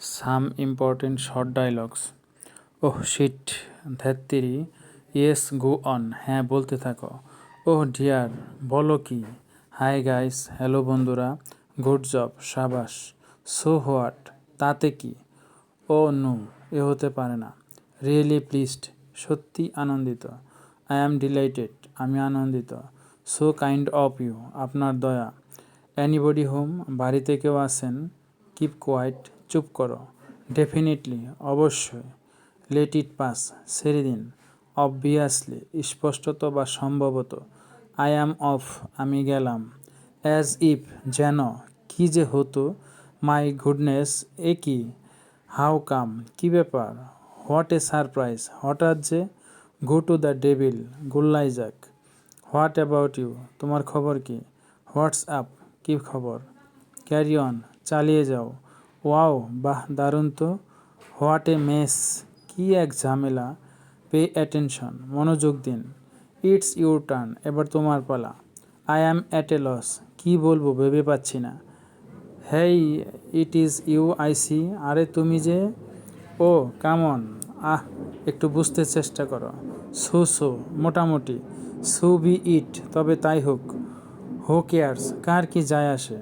Some important short dialogues. Oh shit, ধ্যাত্তেরি, yes go on, হ্যাঁ বলতে থাকো। ওহ ডিয়ার, বলো কি। হাই গাইস, হ্যালো বন্ধুরা, গুড জব, সাবাস। সো হোয়াট, তাতে কি। ও নো, এ হতে পারে না। রিয়েলি প্লিজড, সত্যি আনন্দিত। আই অ্যাম ডিলাইটেড, আমি আনন্দিত। সো কাইন্ড অফ ইউ, আপনার দয়া। অ্যানিবডি হোম, বাড়িতে কেউ আছেন। কিপ কোয়াইট, চুপ করো। ডেফিনেটলি, অবশ্যই। লেট ইট পাস, ছেড়ে দিন। অবভিয়াসলি, স্পষ্টত বা সম্ভবত। আই অ্যাম অফ, আমি গেলাম। অ্যাজ ইফ, যেন। কি যে হতো। মাই গুডনেস, এ কি। হাউ কাম, কী ব্যাপার। হোয়াট এ সারপ্রাইজ, হঠাৎ যে। গো টু দ্য ডেভিল, গোল্লাই যাক। হোয়াট অ্যাবাউট ইউ, তোমার খবর কি। হোয়াটস আপ, কী খবর। ক্যারি অন, চালিয়ে যাও। ওয়াও, বাহ দারুণ তো। হোয়াট এ মেস, কী এক ঝামেলা। পে অ্যাটেনশন, মনোযোগ দিন। ইটস ইউর টার্ন, এবার তোমার পালা। I am at a loss, কী বলবো ভেবে পাচ্ছি না। Hey, it is you I see, আরে তুমি যে। ও কামন, একটু বুঝতে চেষ্টা করো। সো মোটামুটি। সো বি ইট, তবে তাই হোক। হু কেয়ার্স, কার কি যায় আসে।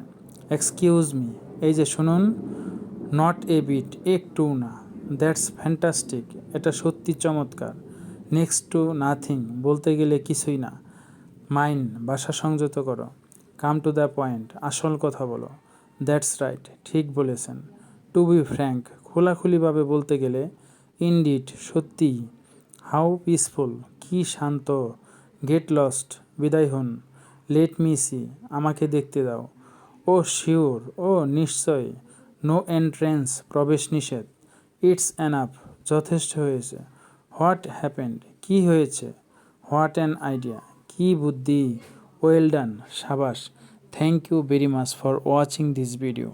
এক্সকিউজ মি, এই যে শুনুন। নট এ বিট, একটুও না। দ্যাটস ফ্যান্টাস্টিক, এটা সত্যি চমৎকার। নেক্সট টু নাথিং, বলতে গেলে কিছুই না। মাইন্ড, ভাষা সংযত করো। কাম টু দ্য পয়েন্ট, আসল কথা বলো। দ্যাটস রাইট, ঠিক বলেছেন। টু বি ফ্র্যাঙ্ক, খোলাখুলিভাবে বলতে গেলে। ইনডিড, সত্যিই। হাউ পিসফুল, কী শান্ত। গেট লস্ট, বিদায় হন। লেট মি সি, আমাকে দেখতে দাও। ও শিওর, ও নিশ্চয়। নো এন্ট্রেন্স, প্রবেশ নিষেধ। ইটস এনাফ, যথেষ্ট হয়েছে। হোয়াট হ্যাপেন্ড, কী হয়েছে। হোয়াট অ্যান আইডিয়া, কী বুদ্ধি। ওয়েল ডান, সাবাস। Thank you very much for watching this video.